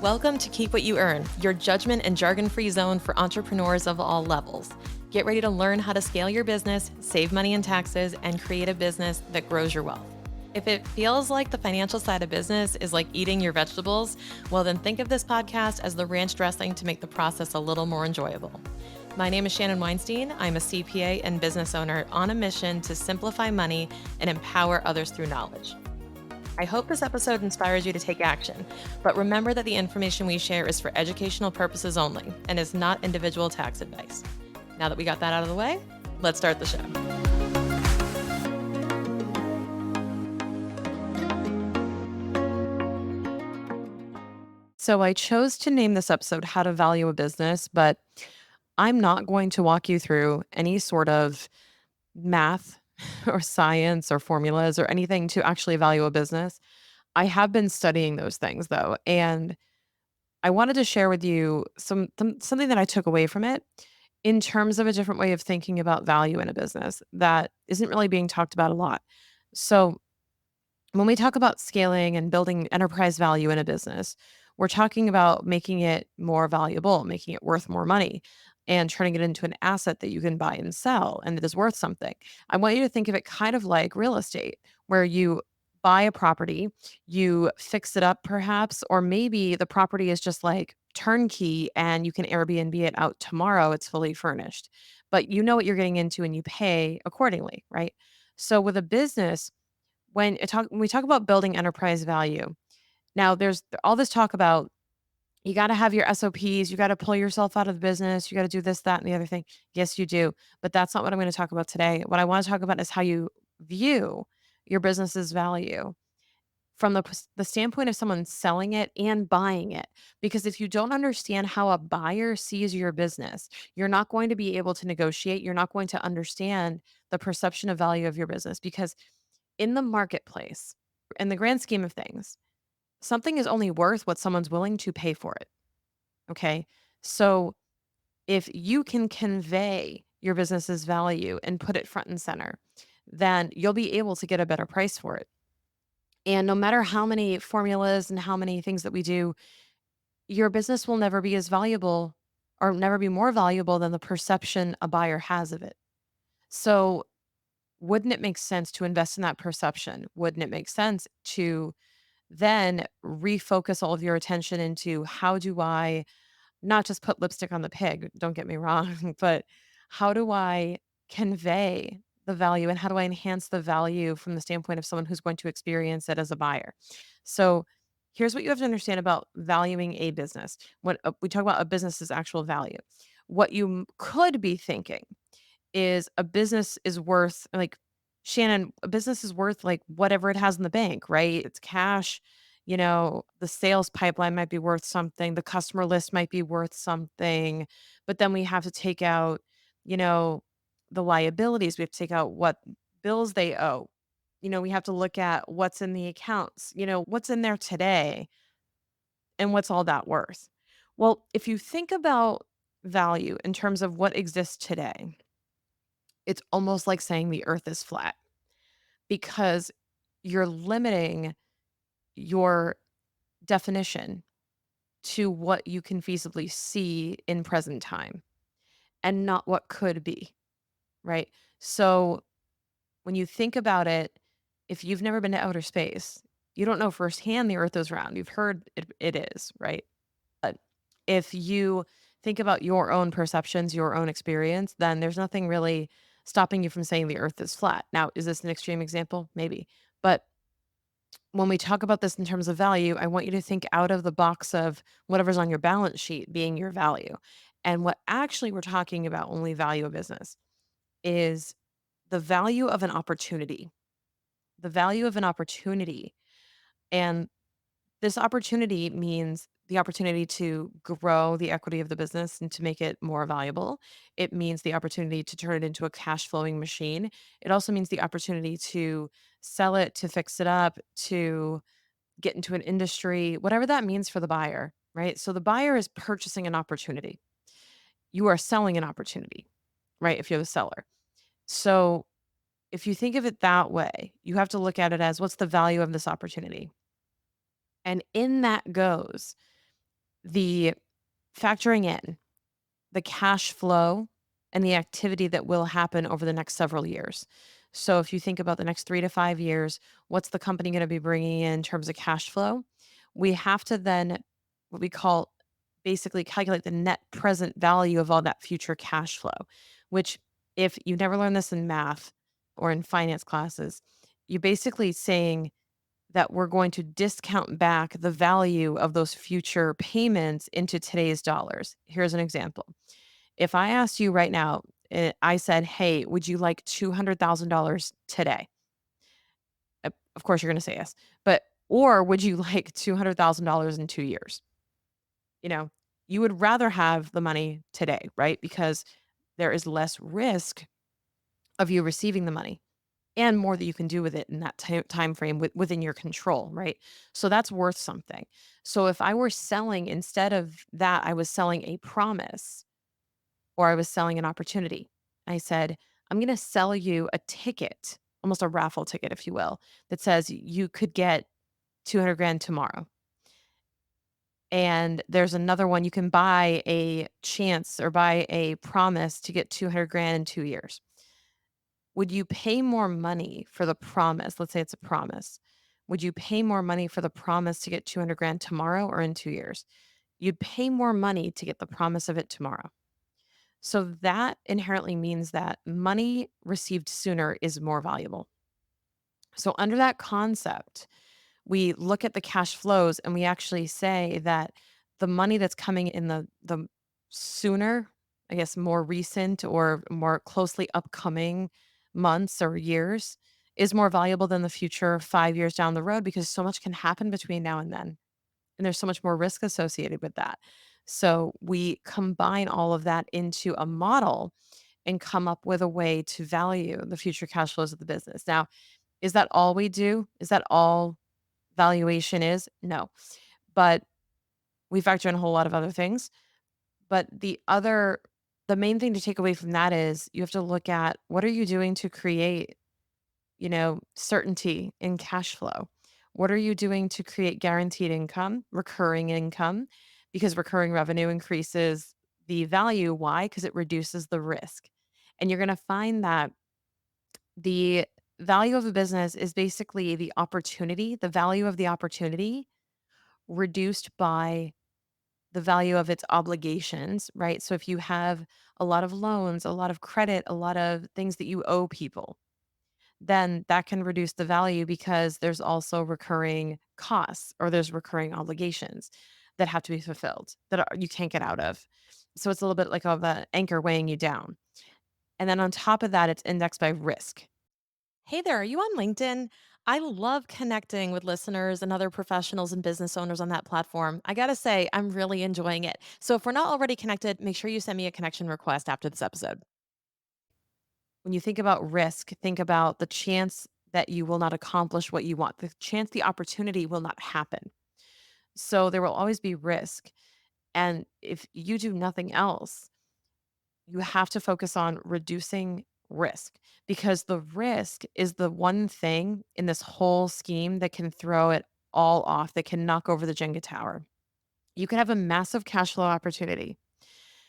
Welcome to Keep What You Earn, your judgment and jargon free zone for entrepreneurs of all levels. Get ready to learn how to scale your business, save money in taxes, and create a business that grows your wealth. If it feels like the financial side of business is like eating your vegetables, well, then think of this podcast as the ranch dressing to make the process a little more enjoyable. My name is Shannon Weinstein. I'm a CPA and business owner on a mission to simplify money and empower others through knowledge. I hope this episode inspires you to take action, but remember that the information we share is for educational purposes only and is not individual tax advice. Now that we got that out of the way, let's start the show. So I chose to name this episode How to Value a Business, but I'm not going to walk you through any sort of math or science or formulas or anything to actually value a business. I have been studying those things though, and I wanted to share with you something that I took away from it in terms of a different way of thinking about value in a business that isn't really being talked about a lot. So, when we talk about scaling and building enterprise value in a business, we're talking about making it more valuable, making it worth more money, and turning it into an asset that you can buy and sell and that is worth something. I want you to think of it kind of like real estate, where you buy a property, you fix it up perhaps, or maybe the property is just like turnkey and you can Airbnb it out tomorrow. It's fully furnished, but you know what you're getting into and you pay accordingly, right? So with a business, when we talk about building enterprise value, now there's all this talk about you got to have your SOPs, you got to pull yourself out of the business, you got to do this, that, and the other thing. Yes, you do, but that's not what I'm going to talk about today. What I want to talk about is how you view your business's value from the standpoint of someone selling it and buying it. Because if you don't understand how a buyer sees your business, you're not going to be able to negotiate. You're not going to understand the perception of value of your business because in the marketplace, in the grand scheme of things, something is only worth what someone's willing to pay for it. Okay. So if you can convey your business's value and put it front and center, then you'll be able to get a better price for it. And no matter how many formulas and how many things that we do, your business will never be as valuable or never be more valuable than the perception a buyer has of it. So, wouldn't it make sense to invest in that perception? Wouldn't it make sense to then refocus all of your attention into how do I not just put lipstick on the pig, don't get me wrong, but how do I convey the value and how do I enhance the value from the standpoint of someone who's going to experience it as a buyer? So, here's what you have to understand about valuing a business. When we talk about a business's actual value, what you could be thinking is a business is worth like Shannon, a business is worth like whatever it has in the bank, right? It's cash. The sales pipeline might be worth something, the customer list might be worth something, but then we have to take out, you know, the liabilities. We have to take out what bills they owe. We have to look at what's in the accounts, what's in there today and what's all that worth. Well, if you think about value in terms of what exists today, it's almost like saying the earth is flat because you're limiting your definition to what you can feasibly see in present time and not what could be, right? So when you think about it, if you've never been to outer space, you don't know firsthand the earth is round. You've heard it is, right? But if you think about your own perceptions, your own experience, then there's nothing really stopping you from saying the earth is flat. Now, is this an extreme example? Maybe. But when we talk about this in terms of value, I want you to think out of the box of whatever's on your balance sheet being your value. And what actually we're talking about when we value a business is the value of an opportunity, the value of an opportunity. And this opportunity means the opportunity to grow the equity of the business and to make it more valuable. It means the opportunity to turn it into a cash flowing machine. It also means the opportunity to sell it, to fix it up, to get into an industry, whatever that means for the buyer, right? So the buyer is purchasing an opportunity. You are selling an opportunity, right? If you're the seller. So if you think of it that way, you have to look at it as what's the value of this opportunity? And in that goes The factoring in the cash flow and the activity that will happen over the next several years. So if you think about the next 3 to 5 years, what's the company gonna be bringing in terms of cash flow? We have to then what we call basically calculate the net present value of all that future cash flow, which if you never learned this in math or in finance classes, you're basically saying that we're going to discount back the value of those future payments into today's dollars. Here's an example. If I asked you right now, I said, "Hey, would you like $200,000 today?" Of course, you're going to say yes. But or would you like $200,000 in 2 years? You know, you would rather have the money today, right? Because there is less risk of you receiving the money and more that you can do with it in that time frame within your control, right? So that's worth something. So if I were selling instead of that, I was selling a promise or I was selling an opportunity. I said, I'm going to sell you a ticket, almost a raffle ticket, if you will, that says you could get 200 grand tomorrow. And there's another one you can buy a chance or buy a promise to get 200 grand in 2 years. Would you pay more money for the promise? Let's say it's a promise. Would you pay more money for the promise to get 200 grand tomorrow or in 2 years? You'd pay more money to get the promise of it tomorrow. So that inherently means that money received sooner is more valuable. So, under that concept, we look at the cash flows and we actually say that the money that's coming in the sooner, I guess more recent or more closely upcoming months or years is more valuable than the future 5 years down the road because so much can happen between now and then. And there's so much more risk associated with that. So we combine all of that into a model and come up with a way to value the future cash flows of the business. Now, is that all we do? Is that all valuation is? No. But we factor in a whole lot of other things. But the main thing to take away from that is you have to look at what are you doing to create, certainty in cash flow? What are you doing to create guaranteed income, recurring income? Because recurring revenue increases the value. Why? Because it reduces the risk. And you're going to find that the value of a business is basically the value of the opportunity reduced by the value of its obligations, right? So if you have a lot of loans, a lot of credit, a lot of things that you owe people, then that can reduce the value because there's also recurring costs or there's recurring obligations that have to be fulfilled you can't get out of. So it's a little bit like of an anchor weighing you down. And then on top of that, it's indexed by risk. Hey there, are you on LinkedIn? I love connecting with listeners and other professionals and business owners on that platform. I gotta say, I'm really enjoying it. So if we're not already connected, make sure you send me a connection request after this episode. When you think about risk, think about the chance that you will not accomplish what you want, the chance the opportunity will not happen. So there will always be risk. And if you do nothing else, you have to focus on reducing risk because the risk is the one thing in this whole scheme that can throw it all off, that can knock over the Jenga tower. You could have a massive cash flow opportunity.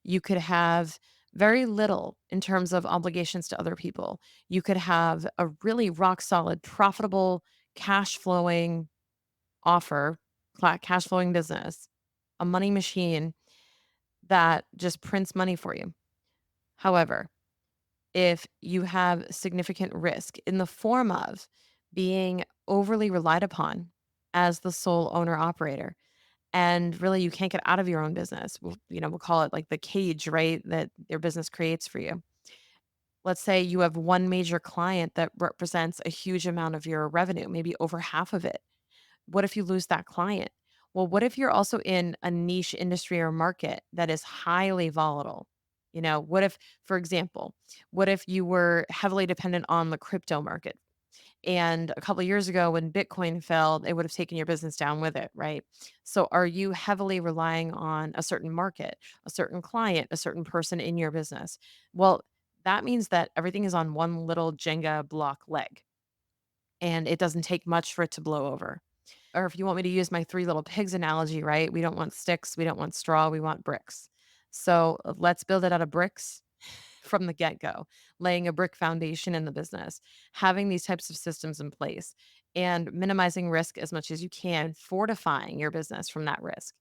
You could have very little in terms of obligations to other people. You could have a really rock solid, profitable, cash flowing offer, cash flowing business, a money machine that just prints money for you. However, if you have significant risk in the form of being overly relied upon as the sole owner operator, and really you can't get out of your own business. We'll call it like the cage, right? That your business creates for you. Let's say you have one major client that represents a huge amount of your revenue, maybe over half of it. What if you lose that client? Well, what if you're also in a niche industry or market that is highly volatile? What if, for example, what if you were heavily dependent on the crypto market? And a couple of years ago, when Bitcoin fell, it would have taken your business down with it, right? So, are you heavily relying on a certain market, a certain client, a certain person in your business? Well, that means that everything is on one little Jenga block leg, and it doesn't take much for it to blow over. Or if you want me to use my three little pigs analogy, right? We don't want sticks, we don't want straw, we want bricks. So let's build it out of bricks from the get go, laying a brick foundation in the business, having these types of systems in place, and minimizing risk as much as you can, fortifying your business from that risk.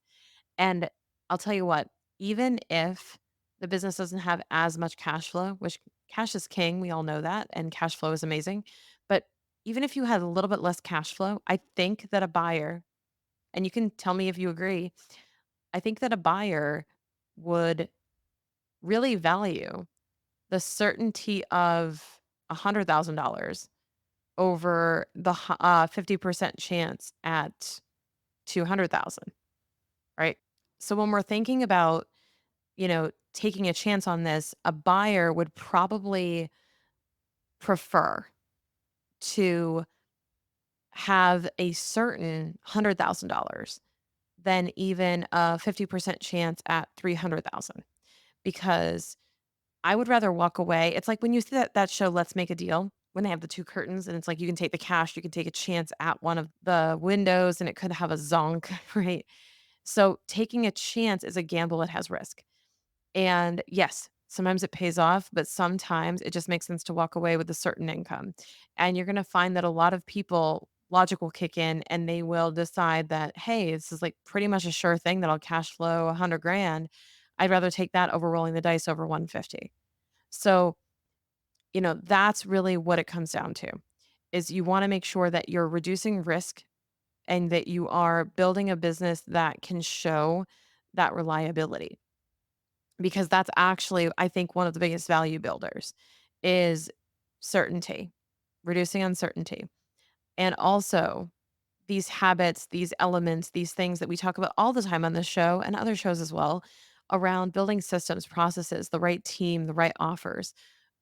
And I'll tell you what, even if the business doesn't have as much cash flow, which cash is king, we all know that, and cash flow is amazing. But even if you had a little bit less cash flow, I think that a buyer, and you can tell me if you agree, I think that a buyer would really value the certainty of $100,000 over the 50% chance at 200,000, right? So when we're thinking about, taking a chance on this, a buyer would probably prefer to have a certain $100,000 than even a 50% chance at 300,000 because I would rather walk away. It's like when you see that show Let's Make a Deal, when they have the 2 curtains and it's like you can take the cash, you can take a chance at one of the windows and it could have a zonk, right? So taking a chance is a gamble, it has risk. And yes, sometimes it pays off, but sometimes it just makes sense to walk away with a certain income. And you're going to find that a lot of people, logic will kick in and they will decide that, hey, this is like pretty much a sure thing that I'll cash flow 100 grand. I'd rather take that over rolling the dice over 150. So, that's really what it comes down to is you want to make sure that you're reducing risk and that you are building a business that can show that reliability because that's actually I think one of the biggest value builders is certainty, reducing uncertainty. And also these habits, these elements, these things that we talk about all the time on this show and other shows as well around building systems, processes, the right team, the right offers.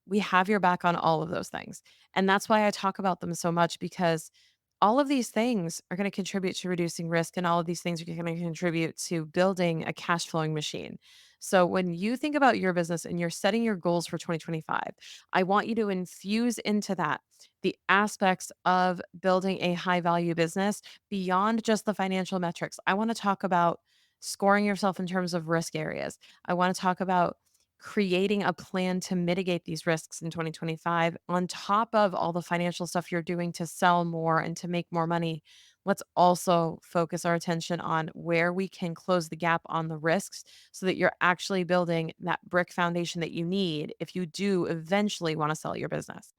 We have your back on all of those things. And that's why I talk about them so much because all of these things are going to contribute to reducing risk and all of these things are going to contribute to building a cash flowing machine. So when you think about your business and you're setting your goals for 2025, I want you to infuse into that the aspects of building a high value business beyond just the financial metrics. I want to talk about scoring yourself in terms of risk areas. I want to talk about creating a plan to mitigate these risks in 2025 on top of all the financial stuff you're doing to sell more and to make more money. Let's also focus our attention on where we can close the gap on the risks so that you're actually building that brick foundation that you need if you do eventually want to sell your business.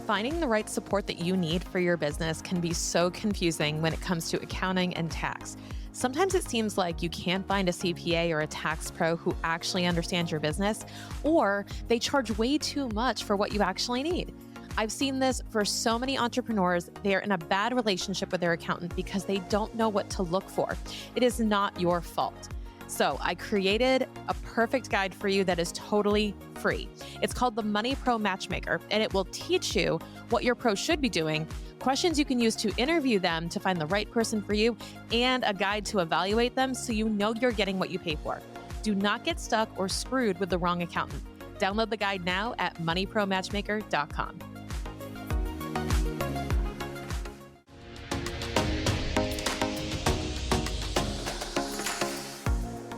Finding the right support that you need for your business can be so confusing when it comes to accounting and tax. Sometimes it seems like you can't find a CPA or a tax pro who actually understands your business, or they charge way too much for what you actually need. I've seen this for so many entrepreneurs. They're in a bad relationship with their accountant because they don't know what to look for. It is not your fault. So I created a perfect guide for you that is totally free. It's called the Money Pro Matchmaker, and it will teach you what your pro should be doing, questions you can use to interview them to find the right person for you, and a guide to evaluate them so you know you're getting what you pay for. Do not get stuck or screwed with the wrong accountant. Download the guide now at moneypromatchmaker.com.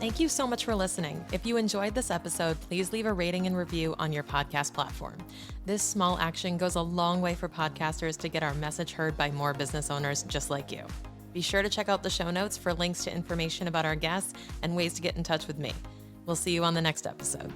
Thank you so much for listening. If you enjoyed this episode, please leave a rating and review on your podcast platform. This small action goes a long way for podcasters to get our message heard by more business owners just like you. Be sure to check out the show notes for links to information about our guests and ways to get in touch with me. We'll see you on the next episode.